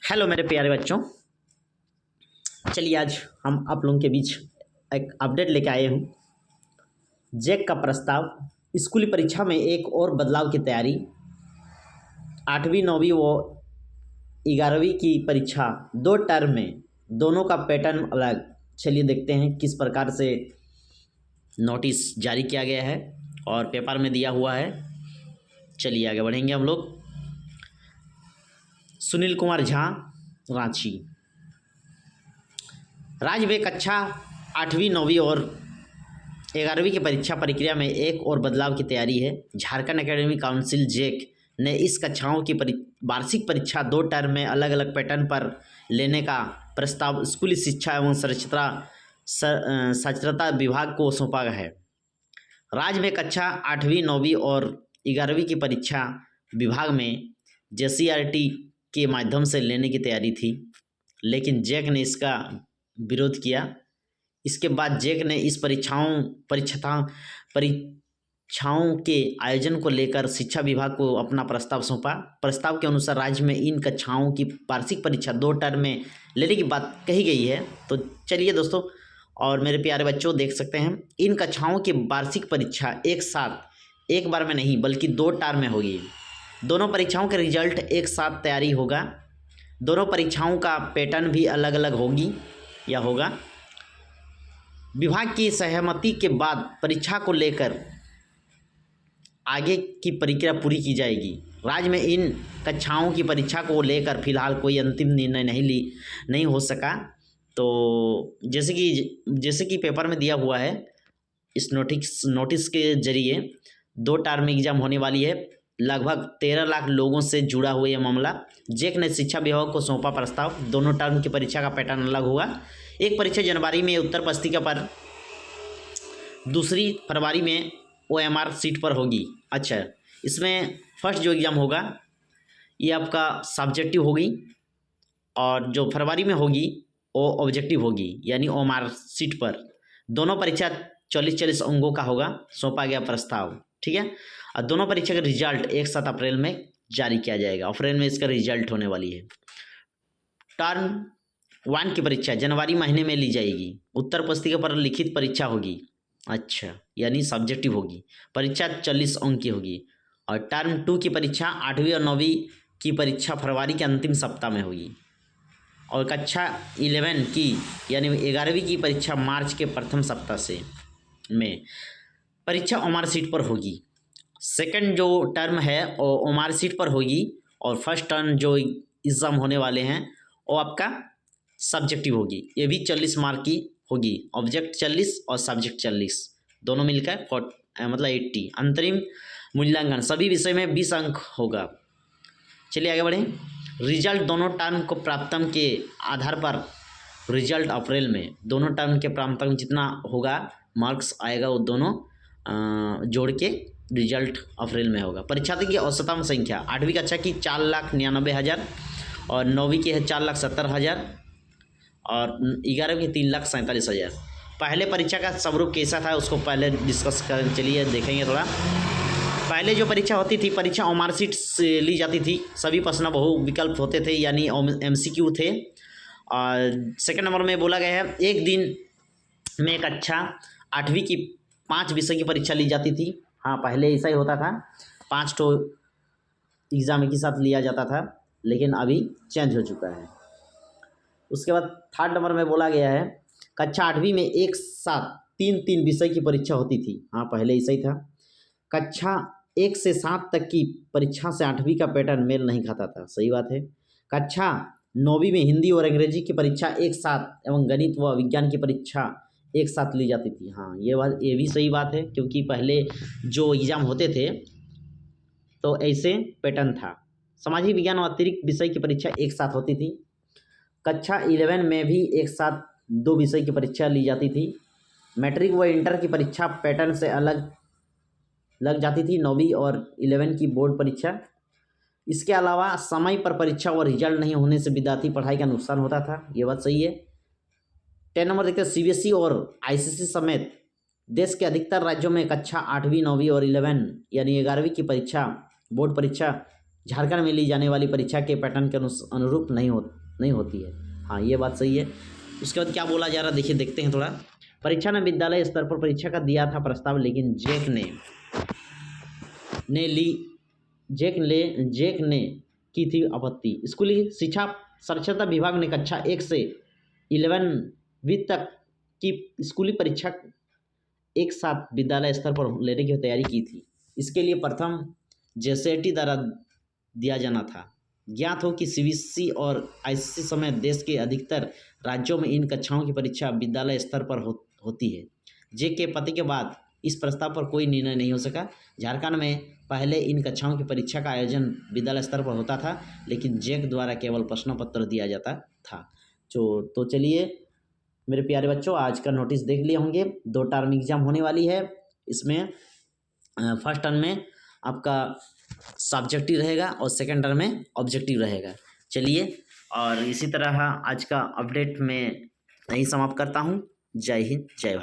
Hello मेरे प्यारे बच्चों। चलिए आज हम आप लोगों के बीच एक अपडेट लेके आए हूँ। जैक का प्रस्ताव, स्कूली परीक्षा में एक और बदलाव की तैयारी। 8वीं 9वीं व 11वीं की परीक्षा 2 टर्म में, दोनों का पैटर्न अलग। चलिए देखते हैं किस प्रकार से नोटिस जारी किया गया है और पेपर में दिया हुआ है। चलिए आगे बढ़ेंगे हम लोग। सुनील कुमार झा, रांची। राज्य में कक्षा 8वीं 9वीं और 11वीं की परीक्षा प्रक्रिया में एक और बदलाव की तैयारी है। झारखंड एकेडमिक काउंसिल जैक ने इस कक्षाओं की वार्षिक परीक्षा 2 टर्म में अलग अलग पैटर्न पर लेने का प्रस्ताव स्कूली शिक्षा एवं साक्षरता विभाग को सौंपा है। राज्य में कक्षा 8वीं 9वीं और 11वीं की परीक्षा विभाग में JCRT के माध्यम से लेने की तैयारी थी, लेकिन जैक ने इसका विरोध किया। इसके बाद जैक ने इस परीक्षाओं के आयोजन को लेकर शिक्षा विभाग को अपना प्रस्ताव सौंपा। प्रस्ताव के अनुसार राज्य में इन कक्षाओं की वार्षिक परीक्षा 2 टर्म में लेने की बात कही गई है। तो चलिए दोस्तों और मेरे प्यारे बच्चों, देख सकते हैं इन कक्षाओं की वार्षिक परीक्षा एक साथ, एक बार में नहीं बल्कि 2 टर्म में होगी। दोनों परीक्षाओं के रिजल्ट एक साथ तैयारी होगा। दोनों परीक्षाओं का पैटर्न भी अलग अलग होगा। विभाग की सहमति के बाद परीक्षा को लेकर आगे की प्रक्रिया पूरी की जाएगी। राज्य में इन कक्षाओं की परीक्षा को लेकर फिलहाल कोई अंतिम निर्णय नहीं हो सका। तो जैसे कि पेपर में दिया हुआ है, इस नोटिस के जरिए 2 टर्म एग्जाम होने वाली है। लगभग 13 लाख लोगों से जुड़ा हुआ यह मामला। जैक ने शिक्षा विभाग को सौंपा प्रस्ताव। दोनों टर्म की परीक्षा का पैटर्न अलग होगा। एक परीक्षा जनवरी में उत्तर पुस्तिका पर, दूसरी फरवरी में OMR सीट पर होगी। अच्छा, इसमें फर्स्ट जो एग्ज़ाम होगा ये आपका सब्जेक्टिव होगी और जो फरवरी में होगी वो ऑब्जेक्टिव होगी, यानी OMR सीट पर। दोनों परीक्षा 40-40 अंकों का होगा। सौंपा गया प्रस्ताव, ठीक है। और दोनों परीक्षा का रिजल्ट एक 7 अप्रैल में जारी किया जाएगा। अप्रैल में इसका रिजल्ट होने वाली है। टर्म 1 की परीक्षा जनवरी महीने में ली जाएगी। उत्तर पुस्तिका पर लिखित परीक्षा होगी। अच्छा, यानी सब्जेक्टिव होगी। परीक्षा 40 अंक की होगी। और टर्म 2 की परीक्षा 8वीं और 9वीं की परीक्षा फरवरी के अंतिम सप्ताह में होगी। और कक्षा 11 की यानी 11वीं की परीक्षा मार्च के प्रथम सप्ताह में परीक्षा OMR सीट पर होगी। सेकंड जो टर्म है वो OMR सीट पर होगी और फर्स्ट टर्म जो एग्ज़ाम होने वाले हैं वो आपका सब्जेक्टिव होगी। ये भी 40 मार्क की होगी। ऑब्जेक्ट 40 और सब्जेक्ट 40 दोनों मिलकर मतलब 80। अंतरिम मूल्यांकन सभी विषय में 20 अंक होगा। चलिए आगे बढ़ें। रिजल्ट दोनों टर्म को प्राप्तम के आधार पर रिजल्ट अप्रैल में। दोनों टर्म के प्राप्तम जितना होगा मार्क्स आएगा वो दोनों जोड़ के रिजल्ट अप्रैल में होगा। परीक्षार्थी की औसतम संख्या 8वीं कक्षा की 4,99,000 और 9वीं की है 4,70,000 और 11वीं की 3,47,000। पहले परीक्षा का स्वरूप कैसा था उसको पहले डिस्कस कर, चलिए देखेंगे थोड़ा। पहले जो परीक्षा होती थी, परीक्षा OMR सीट से ली जाती थी। सभी प्रश्न बहु विकल्प होते थे, यानी MCQ थे। और सेकंड नंबर में बोला गया है एक दिन में कक्षा 8वीं की 5 विषय की परीक्षा ली जाती थी। हाँ, पहले ऐसा ही होता था, 5 तो एग्ज़ाम एक ही साथ लिया जाता था, लेकिन अभी चेंज हो चुका है। उसके बाद थर्ड नंबर में बोला गया है कक्षा 8वीं में एक साथ 3 विषय की परीक्षा होती थी। हाँ, पहले ऐसा ही था। कक्षा 1 से 7 तक की परीक्षा से 8वीं का पैटर्न मेल नहीं खाता था। सही बात है। कक्षा 9वीं में हिंदी और अंग्रेजी की परीक्षा एक साथ एवं गणित व विज्ञान की परीक्षा एक साथ ली जाती थी। हाँ, ये भी सही बात है, क्योंकि पहले जो एग्ज़ाम होते थे तो ऐसे पैटर्न था। सामाजिक विज्ञान और अतिरिक्त विषय की परीक्षा एक साथ होती थी। कक्षा 11 में भी एक साथ 2 विषय की परीक्षा ली जाती थी। मैट्रिक व इंटर की परीक्षा पैटर्न से अलग लग जाती थी। 9वीं और 11 की बोर्ड परीक्षा। इसके अलावा समय पर परीक्षा व रिजल्ट नहीं होने से विद्यार्थी पढ़ाई का नुकसान होता था। ये बात सही है। 10 नंबर देखते हैं। CBSE और ICC समेत देश के अधिकतर राज्यों में कक्षा 8वीं 9वीं और 11 यानी 11वीं की परीक्षा बोर्ड परीक्षा झारखंड में ली जाने वाली परीक्षा के पैटर्न के अनुरूप नहीं होती है। हाँ, ये बात सही है। उसके बाद क्या बोला जा रहा है देखिए, देखते हैं थोड़ा। परीक्षा ने विद्यालय स्तर पर परीक्षा का दिया था प्रस्ताव, लेकिन जेक ने की थी आपत्ति। स्कूली शिक्षा साक्षरता विभाग ने कक्षा 1 से 11वीं तक की स्कूली परीक्षा एक साथ विद्यालय स्तर पर लेने की तैयारी की थी। इसके लिए प्रथम जेसेटी द्वारा दिया जाना था। ज्ञात हो कि सीबीएसई और आईसीएसई समेत देश के अधिकतर राज्यों में इन कक्षाओं की परीक्षा विद्यालय स्तर पर होती है। जे के पति के बाद इस प्रस्ताव पर कोई निर्णय नहीं हो सका। झारखंड में पहले इन कक्षाओं की परीक्षा का आयोजन विद्यालय स्तर पर होता था, लेकिन जेक द्वारा केवल प्रश्न पत्र दिया जाता था। तो चलिए मेरे प्यारे बच्चों, आज का नोटिस देख लिए होंगे। 2 टर्म एग्जाम होने वाली है। इसमें फर्स्ट टर्म में आपका सब्जेक्टिव रहेगा और सेकंड टर्म में ऑब्जेक्टिव रहेगा। चलिए, और इसी तरह आज का अपडेट मैं यहीं समाप्त करता हूँ। जय हिंद, जय भारत।